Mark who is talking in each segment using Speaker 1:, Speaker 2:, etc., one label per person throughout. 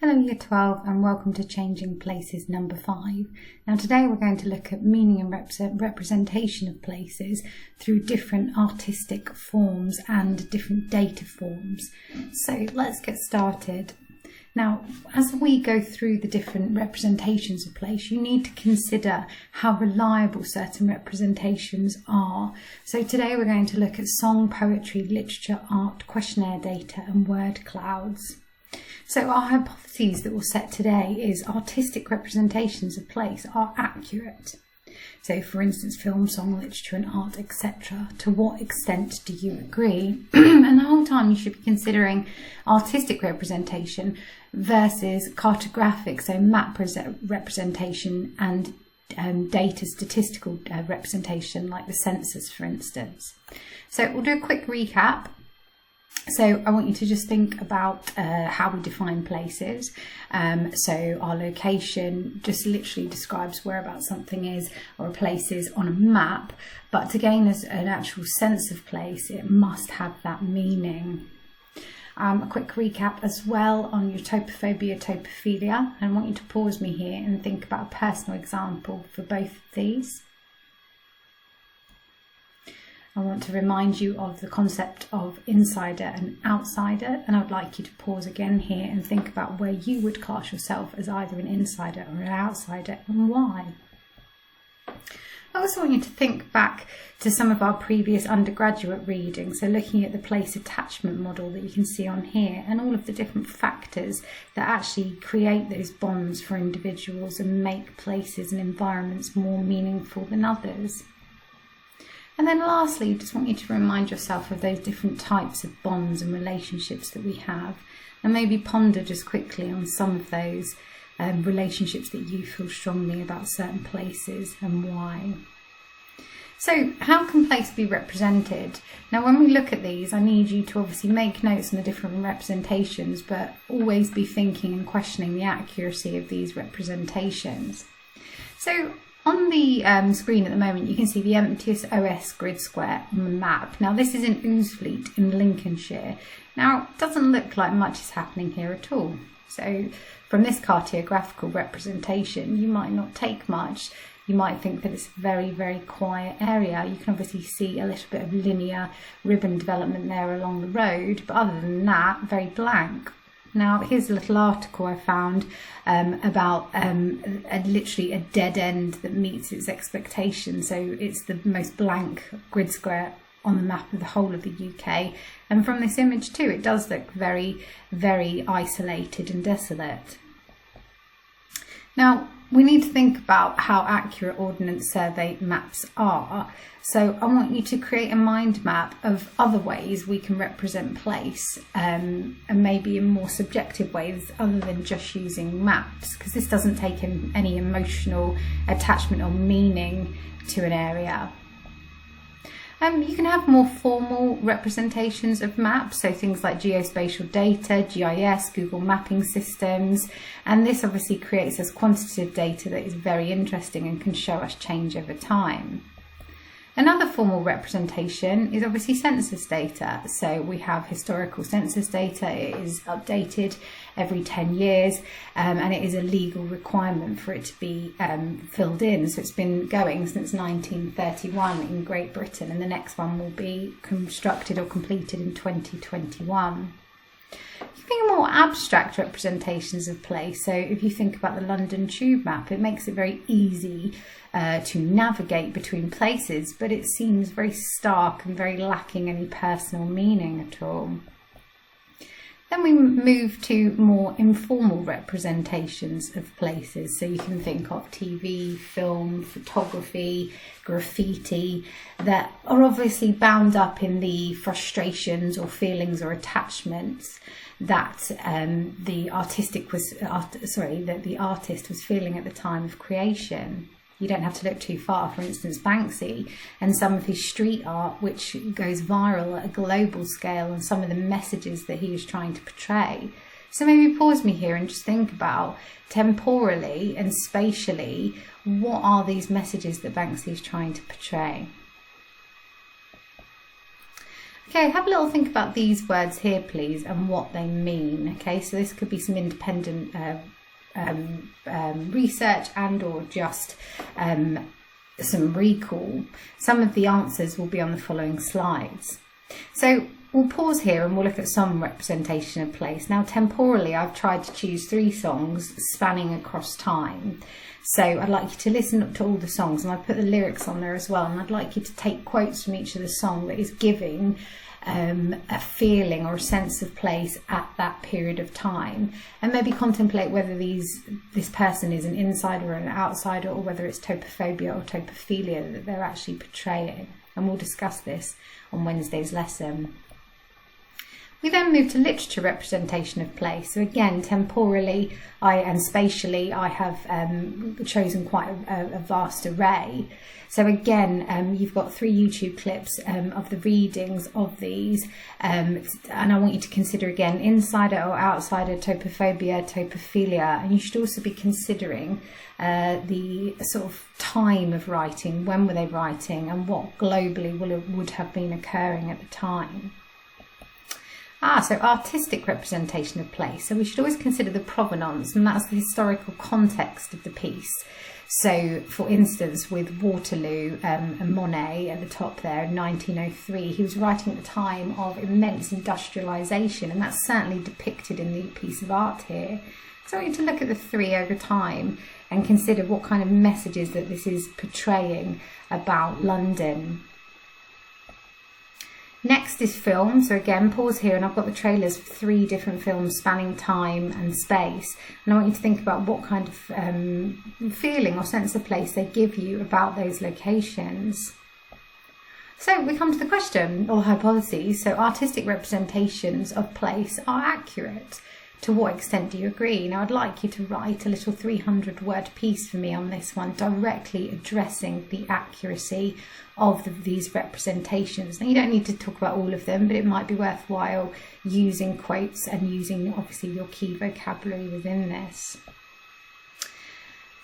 Speaker 1: Hello Year 12 and welcome to Changing Places number 5. Now today we're going to look at meaning and representation of places through different artistic forms and different data forms. So let's get started. Now, as we go through the different representations of place, you need to consider how reliable certain representations are. So today we're going to look at song, poetry, literature, art, questionnaire data and word clouds. So our hypotheses that we'll set today is artistic representations of place are accurate. So for instance, film, song, literature and art, etc. To what extent do you agree? And the whole time you should be considering artistic representation versus cartographic, so map representation and data statistical representation like the census, for instance. So we'll do a quick recap. So I want you to just think about how we define places. So our location just literally describes whereabouts something is or a place is on a map. But to gain an actual sense of place, it must have that meaning. A quick recap as well on your topophobia, topophilia. And I want you to pause me here and think about a personal example for both of these. I want to remind you of the concept of insider and outsider, and I'd like you to pause again here and think about where you would class yourself as either an insider or an outsider and why. I also want you to think back to some of our previous undergraduate reading, so looking at the place attachment model that you can see on here and all of the different factors that actually create those bonds for individuals and make places and environments more meaningful than others. And then lastly, I just want you to remind yourself of those different types of bonds and relationships that we have, and maybe ponder just quickly on some of those relationships that you feel strongly about certain places and why. So how can place be represented? Now when we look at these, I need you to obviously make notes on the different representations, but always be thinking and questioning the accuracy of these representations. So on the screen at the moment, you can see the emptiest OS grid square on the map. Now, this is in Ousfleet in Lincolnshire. Now, it doesn't look like much is happening here at all. So, from this cartographical representation, you might not take much. You might think that it's a very, very quiet area. You can obviously see a little bit of linear ribbon development there along the road, but other than that, very blank. Now, here's a little article I found about literally a dead end that meets its expectations. So it's the most blank grid square on the map of the whole of the UK. And from this image too, it does look very, very isolated and desolate. Now, we need to think about how accurate Ordnance Survey maps are. So I want you to create a mind map of other ways we can represent place, and maybe in more subjective ways other than just using maps, because this doesn't take any emotional attachment or meaning to an area. You can have more formal representations of maps, so things like geospatial data, GIS, Google mapping systems, and this obviously creates us quantitative data that is very interesting and can show us change over time. Another formal representation is obviously census data. So we have historical census data. It is updated every 10 years and it is a legal requirement for it to be filled in. So it's been going since 1931 in Great Britain, and the next one will be constructed or completed in 2021. You think of more abstract representations of place. So if you think about the London Tube map, it makes it very easy to navigate between places, but it seems very stark and very lacking any personal meaning at all. Then we move to more informal representations of places. So you can think of TV, film, photography, graffiti, that are obviously bound up in the frustrations or feelings or attachments that the artist was feeling at the time of creation. You don't have to look too far. For instance, Banksy and some of his street art, which goes viral at a global scale, and some of the messages that he is trying to portray. So maybe pause me here and just think about temporally and spatially, what are these messages that Banksy is trying to portray? Okay, have a little think about these words here, please, and what they mean. Okay, so this could be some independent research and or just some recall. Some of the answers will be on the following slides. So we'll pause here and we'll look at some representation of place. Now, temporally, I've tried to choose 3 songs spanning across time. So I'd like you to listen to all the songs, and I've put the lyrics on there as well, and I'd like you to take quotes from each of the song that is giving a feeling or a sense of place at that period of time, and maybe contemplate whether this person is an insider or an outsider, or whether it's topophobia or topophilia that they're actually portraying. And we'll discuss this on Wednesday's lesson. We then move to literature representation of place. So again, temporally and spatially, I have chosen quite a vast array. So again, you've got 3 YouTube clips of the readings of these, and I want you to consider again insider or outsider, topophobia, topophilia, and you should also be considering the sort of time of writing, when were they writing, and what globally would have been occurring at the time. So artistic representation of place. So we should always consider the provenance, and that's the historical context of the piece. So, for instance, with Waterloo and Monet at the top there in 1903, he was writing at the time of immense industrialisation, and that's certainly depicted in the piece of art here. So I want you to look at the 3 over time and consider what kind of messages that this is portraying about London. Next is film. So again, pause here, and I've got the trailers for 3 different films spanning time and space. And I want you to think about what kind of feeling or sense of place they give you about those locations. So we come to the question or hypotheses. So artistic representations of place are accurate. To what extent do you agree? Now, I'd like you to write a little 300-word piece for me on this one, directly addressing the accuracy of these representations. Now, you don't need to talk about all of them, but it might be worthwhile using quotes and using, obviously, your key vocabulary within this.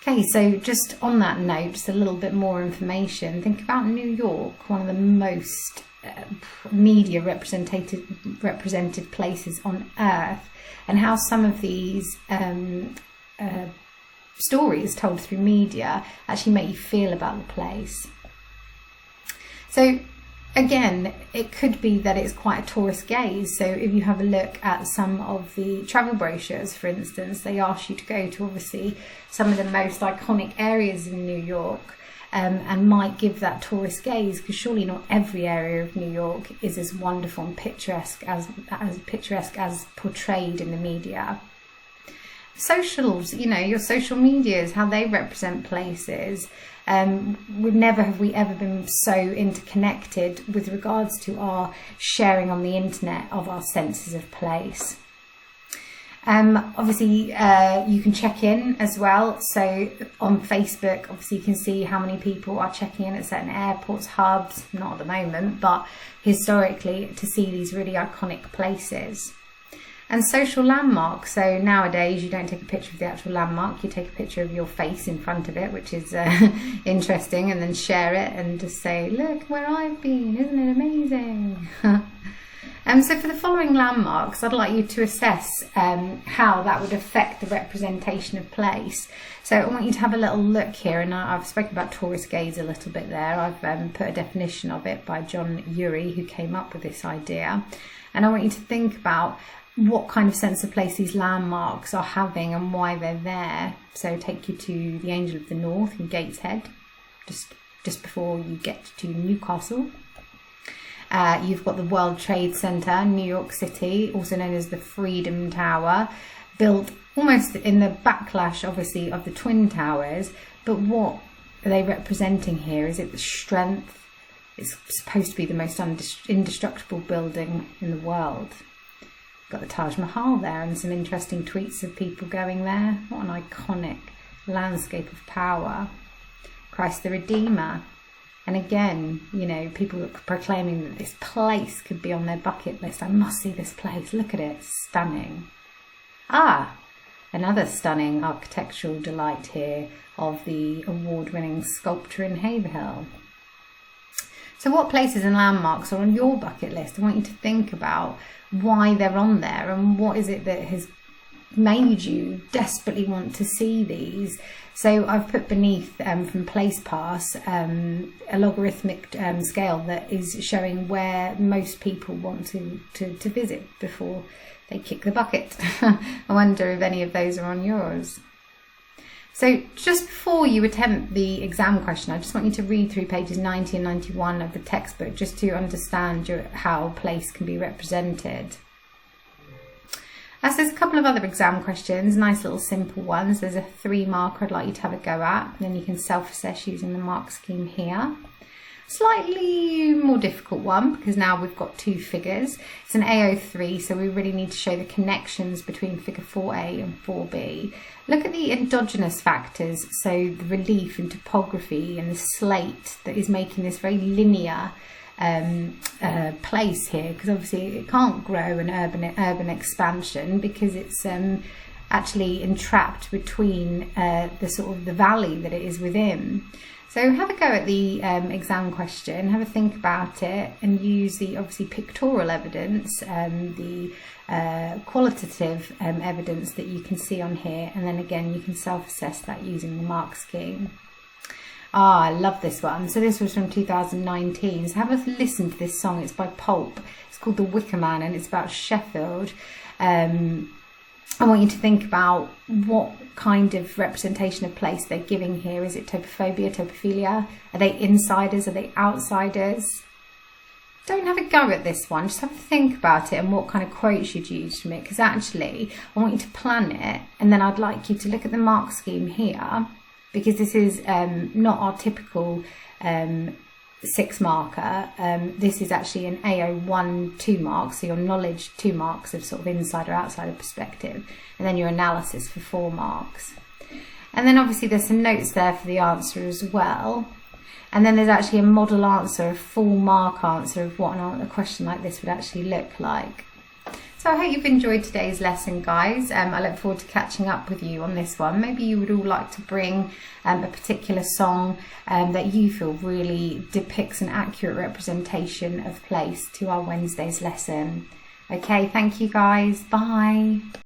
Speaker 1: Okay, so just on that note, just a little bit more information. Think about New York, one of the most media represented places on earth, and how some of these stories told through media actually make you feel about the place. So again, it could be that it's quite a tourist gaze. So if you have a look at some of the travel brochures, for instance, they ask you to go to obviously some of the most iconic areas in New York, and might give that tourist gaze, because surely not every area of New York is as wonderful and picturesque as portrayed in the media. Socials, your social medias, how they represent places. Never have we ever been so interconnected with regards to our sharing on the internet of our senses of place. Obviously, you can check in as well. So on Facebook, obviously you can see how many people are checking in at certain airports, hubs, not at the moment, but historically, to see these really iconic places. And social landmarks. So nowadays, you don't take a picture of the actual landmark, you take a picture of your face in front of it, which is interesting, and then share it and just say, look where I've been, isn't it amazing? So for the following landmarks, I'd like you to assess how that would affect the representation of place. So I want you to have a little look here, and I've spoken about tourist gaze a little bit there. I've put a definition of it by John Urey, who came up with this idea. And I want you to think about what kind of sense of place these landmarks are having and why they're there. So take you to the Angel of the North in Gateshead, just before you get to Newcastle. You've got the World Trade Center, New York City, also known as the Freedom Tower, built almost in the backlash, obviously, of the Twin Towers. But what are they representing here? Is it the strength? It's supposed to be the most indestructible building in the world. Got the Taj Mahal there, and some interesting tweets of people going there. What an iconic landscape of power. Christ the Redeemer. And again, people proclaiming that this place could be on their bucket list. I must see this place. Look at it. It's stunning. Another stunning architectural delight here of the award-winning sculpture in Haverhill. So what places and landmarks are on your bucket list? I want you to think about why they're on there and what is it that has made you desperately want to see these. So I've put beneath from PlacePass a logarithmic scale that is showing where most people want to visit before they kick the bucket. I wonder if any of those are on yours. So just before you attempt the exam question, I just want you to read through pages 90 and 91 of the textbook just to understand how place can be represented. As there's a couple of other exam questions, nice little simple ones. There's a 3 marker I'd like you to have a go at, and then you can self-assess using the mark scheme here. Slightly more difficult one because now we've got 2 figures. It's an AO3, so we really need to show the connections between figure 4A and 4B. Look at the endogenous factors, so the relief and topography and the slate that is making this very linear place here, because obviously it can't grow an urban expansion because it's actually entrapped between the sort of the valley that it is within. So have a go at the exam question, have a think about it, and use the obviously pictorial evidence, the qualitative evidence that you can see on here, and then again you can self-assess that using the mark scheme. Ah, I love this one. So this was from 2019. So have a listen to this song. It's by Pulp. It's called The Wicker Man and it's about Sheffield. I want you to think about what kind of representation of place they're giving here. Is it topophobia, topophilia? Are they insiders? Are they outsiders? Don't have a go at this one. Just have a think about it and what kind of quotes you'd use from it. Because actually, I want you to plan it. And then I'd like you to look at the mark scheme here, because this is not our typical 6 marker. This is actually an AO1 2 marks, so your knowledge 2 marks of sort of insider outsider perspective, and then your analysis for 4 marks. And then obviously there's some notes there for the answer as well. And then there's actually a model answer, a full mark answer of what a question like this would actually look like. So I hope you've enjoyed today's lesson, guys. I look forward to catching up with you on this one. Maybe you would all like to bring a particular song that you feel really depicts an accurate representation of place to our Wednesday's lesson. Okay, thank you guys. Bye.